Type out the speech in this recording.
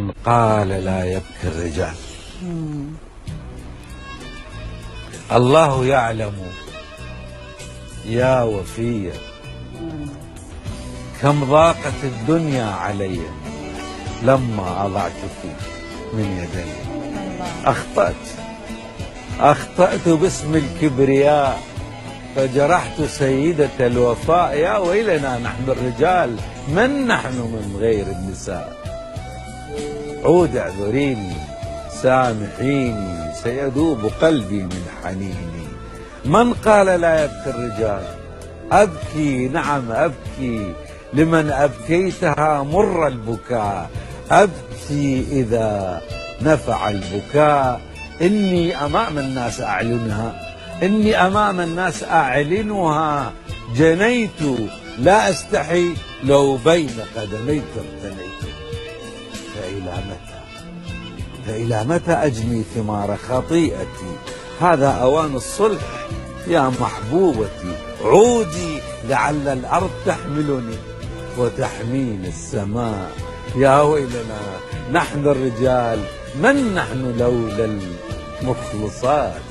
من قال لا يبكي الرجال. الله يعلم يا وفية كم ضاقت الدنيا علي لما أضعتك من يدي. أخطأت باسم الكبرياء فجرحت سيدة الوفاء. يا ويلنا نحن الرجال، من نحن من غير النساء؟ عود اعذريني سامحيني سيذوب قلبي من حنيني. من قال لا يبكي الرجال؟ أبكي نعم أبكي لمن أبكيتها مر البكاء. أبكي إذا نفع البكاء. إني أمام الناس أعلنها، إني أمام الناس أعلنها. جنيت لا أستحي لو بين قدميك ابتليت. فإلى متى أجني ثمار خطيئتي؟ هذا أوان الصلح يا محبوبتي. عودي لعل الأرض تحملني وتحميني السماء. يا ويلنا نحن الرجال، من نحن لولا المخلصات